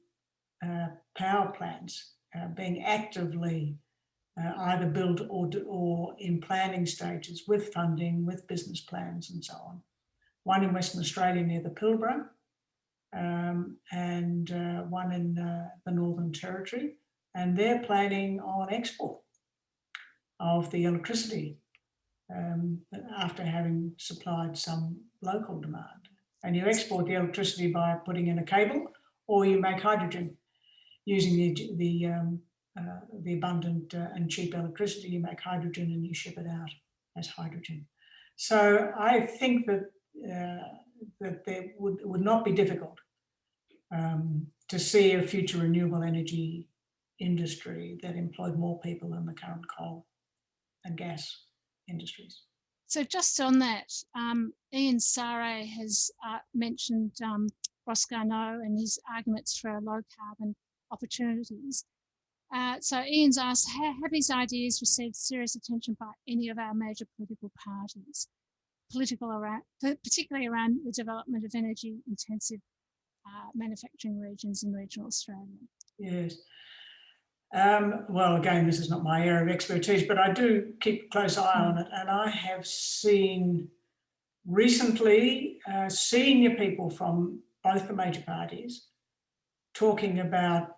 power plants being actively either built or in planning stages with funding, with business plans and so on. One in Western Australia near the Pilbara, and one in the Northern Territory, and they're planning on export of the electricity after having supplied some local demand. And you export the electricity by putting in a cable, or you make hydrogen using the abundant and cheap electricity. You make hydrogen and you ship it out as hydrogen. So I think that that there would not be difficult to see a future renewable energy industry that employed more people than the current coal and gas industries. So just on that, Ian Sare has mentioned Ross Garnaut and his arguments for low carbon opportunities. So Ian's asked, have his ideas received serious attention by any of our major political parties, particularly around the development of energy intensive manufacturing regions in regional Australia? Yes. Well, again, this is not my area of expertise, but I do keep a close eye on it. And I have seen recently senior people from both the major parties talking about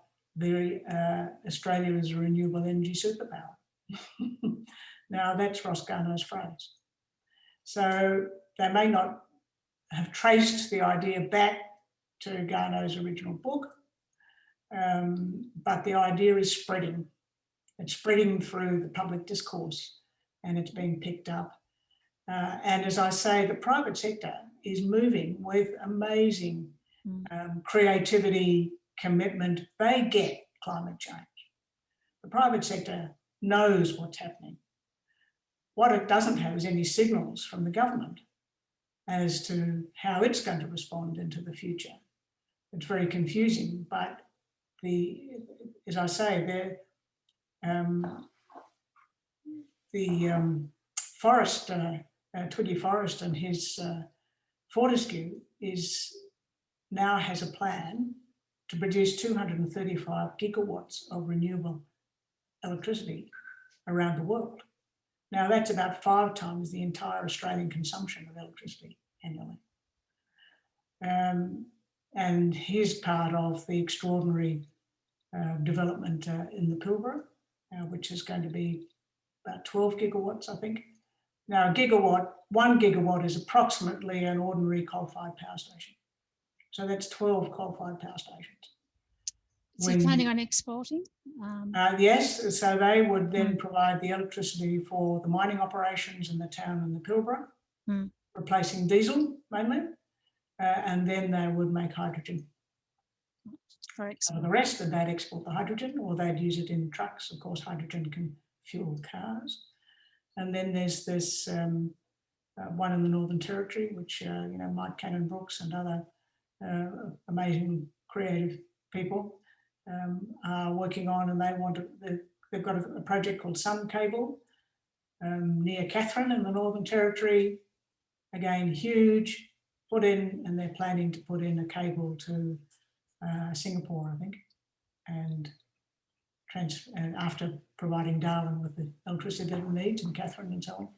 Australia as a renewable energy superpower. Now, that's Ross Garnaut's phrase. So they may not have traced the idea back to Garneau's original book, but the idea is spreading. It's spreading through the public discourse and it's being picked up. And as I say, the private sector is moving with amazing creativity, commitment. They get climate change. The private sector knows what's happening. What it doesn't have is any signals from the government as to how it's going to respond into the future. It's very confusing, but as I say, Forrest, Twiggy Forrest and his Fortescue now has a plan to produce 235 gigawatts of renewable electricity around the world. Now that's about 5 times the entire Australian consumption of electricity annually. And he's part of the extraordinary development in the Pilbara, which is going to be about 12 gigawatts, I think. Now, 1 gigawatt is approximately an ordinary coal-fired power station. So that's 12 coal-fired power stations. So you're planning on exporting? Yes, so they would then provide the electricity for the mining operations in the town and the Pilbara, replacing diesel mainly, and then they would make hydrogen. For export. The rest, and they'd export the hydrogen, or they'd use it in trucks. Of course, hydrogen can fuel cars. And then there's this one in the Northern Territory, which Mike Cannon-Brooks and other amazing creative people are working on, and they've got a project called Sun Cable near Katherine in the Northern Territory. Again, huge, put in, and they're planning to put in a cable to Singapore, I think, and after providing Darwin with the electricity that it needs and Katherine and so on,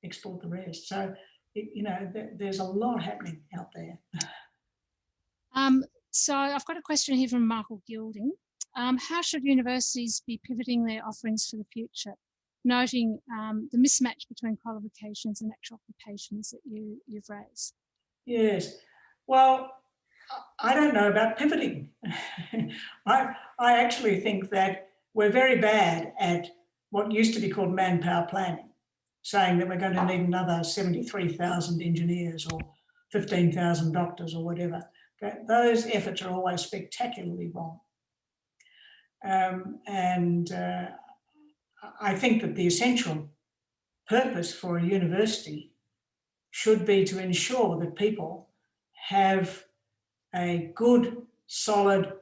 export the rest. So, there's a lot happening out there. So I've got a question here from Michael Gilding. How should universities be pivoting their offerings for the future, noting the mismatch between qualifications and actual occupations that you've raised? Yes. Well, I don't know about pivoting. I actually think that we're very bad at what used to be called manpower planning, saying that we're going to need another 73,000 engineers or 15,000 doctors or whatever. Those efforts are always spectacularly wrong. I think that the essential purpose for a university should be to ensure that people have a good, solid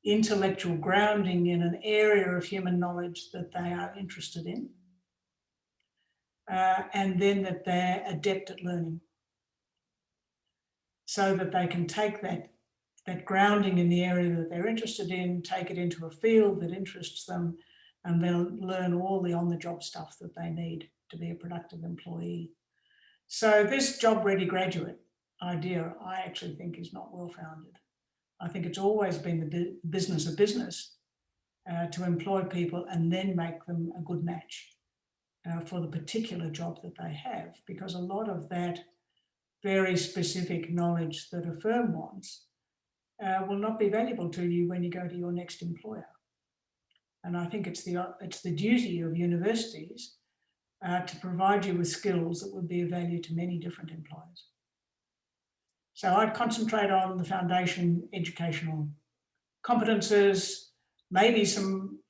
intellectual grounding in an area of human knowledge that they are interested in, and then that they're adept at learning, so that they can take that grounding in the area that they're interested in, take it into a field that interests them, and then learn all the on-the-job stuff that they need to be a productive employee. So this job-ready graduate idea, I actually think, is not well-founded. I think it's always been the business of business to employ people and then make them a good match for the particular job that they have, because a lot of that very specific knowledge that a firm wants will not be valuable to you when you go to your next employer. And I think it's the duty of universities to provide you with skills that would be of value to many different employers. So I'd concentrate on the foundation educational competences, maybe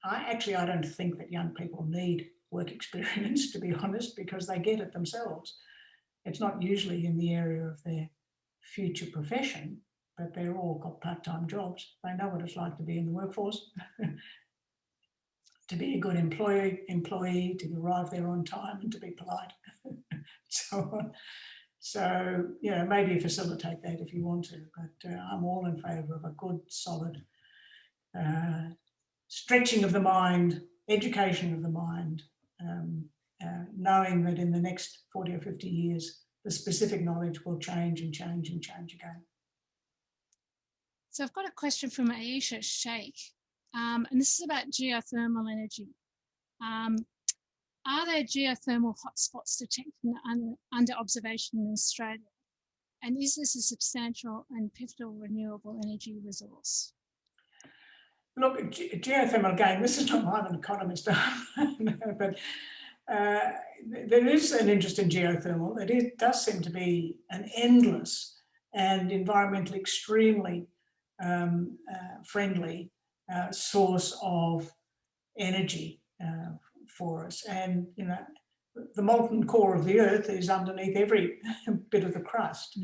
I don't think that young people need work experience, to be honest, because they get it themselves. It's not usually in the area of their future profession, but they're all got part-time jobs. They know what it's like to be in the workforce, to be a good employee, to arrive there on time and to be polite, so on. So, maybe facilitate that if you want to, but I'm all in favour of a good, solid stretching of the mind, education of the mind, knowing that in the next 40 or 50 years, the specific knowledge will change and change and change again. So I've got a question from Aisha Sheikh, and this is about geothermal energy. Are there geothermal hotspots detected under observation in Australia? And is this a substantial and pivotal renewable energy resource? Look, geothermal, again, this is not why I'm an economist, but there is an interest in geothermal. Does seem to be an endless and environmentally extremely friendly source of energy for us. And, you know, the molten core of the earth is underneath every bit of the crust.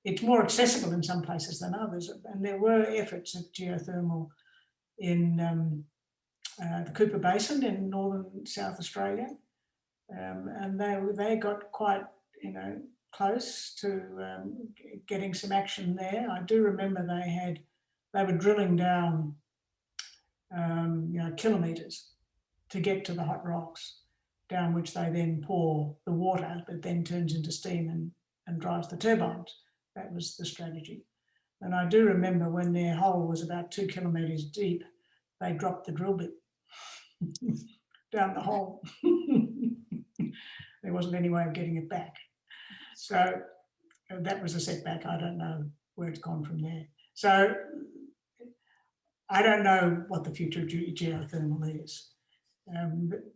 It's more accessible in some places than others. And there were efforts at geothermal in the Cooper Basin in northern South Australia. And they got quite, you know, close to getting some action there. I do remember they were drilling down, you know, kilometres to get to the hot rocks, down which they then pour the water that then turns into steam and drives the turbines. That was the strategy. And I do remember when their hole was about 2 kilometres deep, they dropped the drill bit down the hole. There wasn't any way of getting it back. So that was a setback. I don't know where it's gone from there. So I don't know what the future of geothermal is.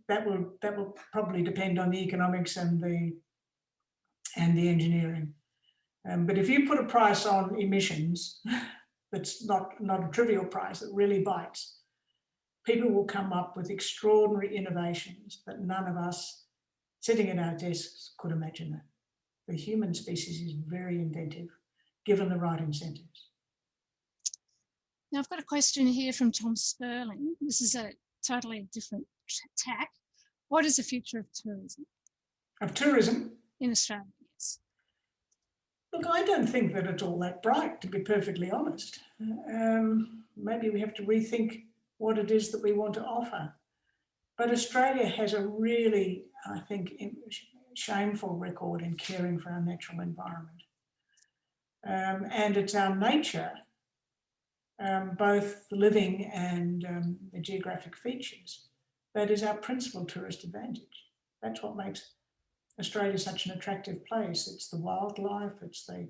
That will probably depend on the economics and the engineering. But if you put a price on emissions, that's not a trivial price, it really bites. People will come up with extraordinary innovations that none of us sitting at our desks could imagine it. The human species is very inventive, given the right incentives. Now I've got a question here from Tom Spurling. This is a totally different tack. What is the future of tourism? Of tourism? In Australia, yes. Look, I don't think that it's all that bright, to be perfectly honest. Maybe we have to rethink what it is that we want to offer. But Australia has a really, I think, shameful record in caring for our natural environment. And it's our nature, both the living and the geographic features, that is our principal tourist advantage. That's what makes Australia is such an attractive place. It's the wildlife, it's the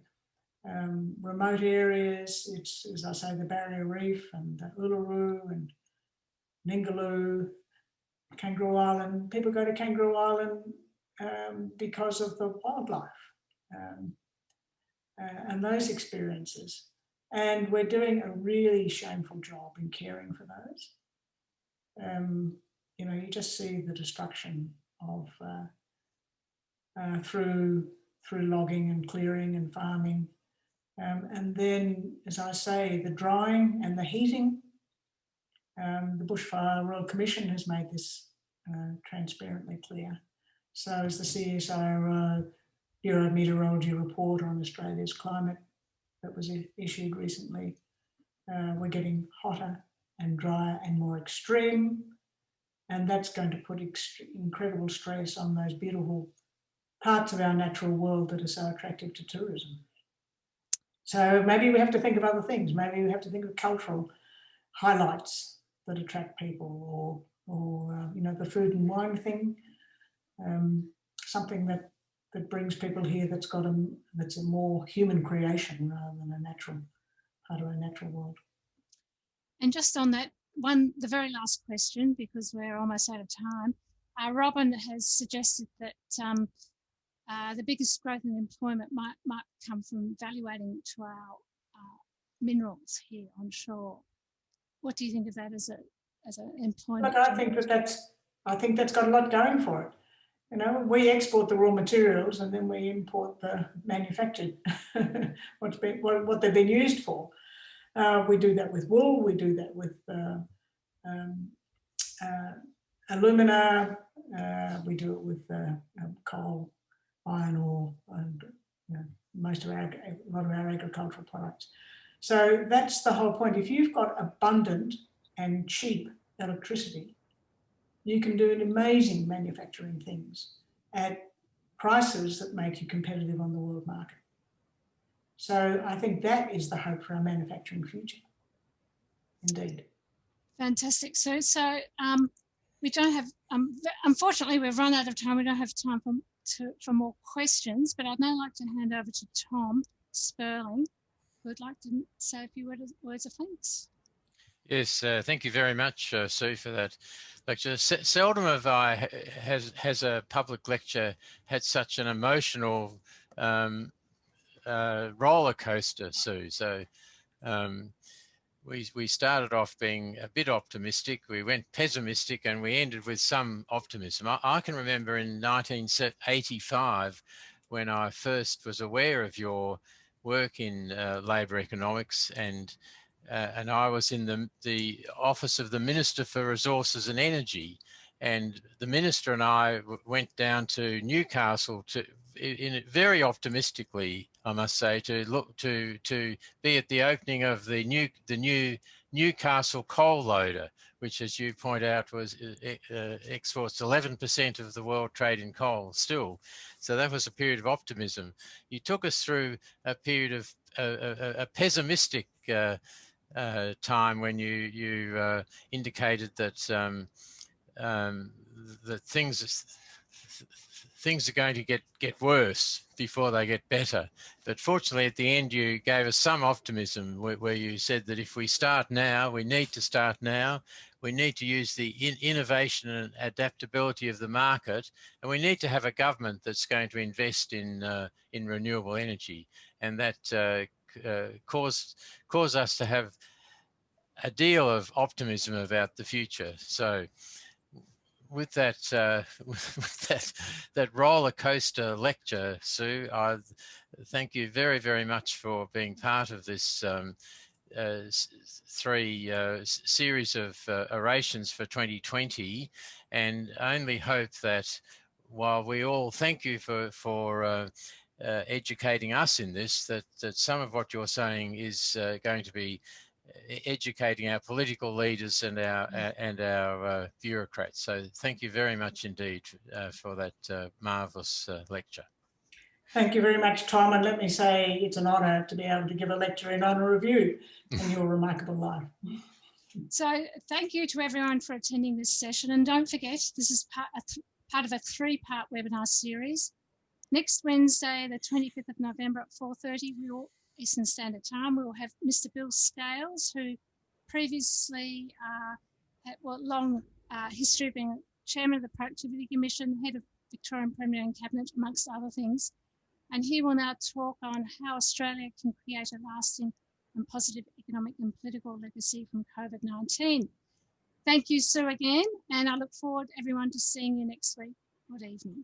remote areas, it's, as I say, the Barrier Reef and Uluru and Ningaloo, Kangaroo Island. People go to Kangaroo Island because of the wildlife and those experiences. And we're doing a really shameful job in caring for those. You know, you just see the destruction of through logging and clearing and farming. And then, as I say, the drying and the heating. The Bushfire Royal Commission has made this transparently clear. So is the CSIRO Bureau of Meteorology report on Australia's climate that was issued recently. We're getting hotter and drier and more extreme, and that's going to put incredible stress on those beautiful parts of our natural world that are so attractive to tourism. So maybe we have to think of other things. Maybe we have to think of cultural highlights that attract people, or you know, the food and wine thing, something that brings people here that's a more human creation rather than a natural part of our natural world. And just on that one, the very last question, because we're almost out of time, Robin has suggested that the biggest growth in employment might come from valuating to our minerals here on shore. What do you think of that as an employment? Look, I think that's got a lot going for it. You know, we export the raw materials and then we import the manufactured, what they've been used for. We do that with wool, we do that with alumina, we do it with coal, iron ore, and you know, a lot of our agricultural products. So that's the whole point. If you've got abundant and cheap electricity, you can do amazing manufacturing things at prices that make you competitive on the world market. So I think that is the hope for our manufacturing future. Indeed. Fantastic. So we don't have, unfortunately, we've run out of time. We don't have time for more questions, but I'd now like to hand over to Tom Spurling, who would like to say a few words of thanks. Yes, thank you very much, Sue, for that lecture. Seldom have I has a public lecture had such an emotional roller coaster, Sue. So we started off being a bit optimistic, we went pessimistic, and we ended with some optimism. I can remember in 1985, when I first was aware of your work in labour economics, and I was in the office of the Minister for Resources and Energy, and the Minister and I went down to Newcastle very optimistically, I must say, to be at the opening of the new Newcastle coal loader, which, as you point out, was exports 11% of the world trade in coal still. So that was a period of optimism. You took us through a period of a pessimistic time when you indicated that that things are going to get worse before they get better. But fortunately, at the end, you gave us some optimism where you said that if we start now, we need to start now. We need to use the innovation and adaptability of the market, and we need to have a government that's going to invest in renewable energy, and that cause us to have a deal of optimism about the future. So with that that roller coaster lecture, Sue, I thank you very, very much for being part of this series of orations for 2020, and I only hope that while we all thank you for educating us in this, that some of what you're saying is going to be educating our political leaders and our bureaucrats. So thank you very much indeed for that marvellous lecture. Thank you very much, Tom, and let me say it's an honour to be able to give a lecture in honour of you and your remarkable life. So thank you to everyone for attending this session, and don't forget, this is part of a three-part webinar series. Next Wednesday, the 25th of November at 4:30, Eastern Standard Time, we will have Mr. Bill Scales, who previously had long history of being Chairman of the Productivity Commission, Head of Victorian Premier and Cabinet, amongst other things. And he will now talk on how Australia can create a lasting and positive economic and political legacy from COVID-19. Thank you, Sue, again, and I look forward, everyone, to seeing you next week. Good evening.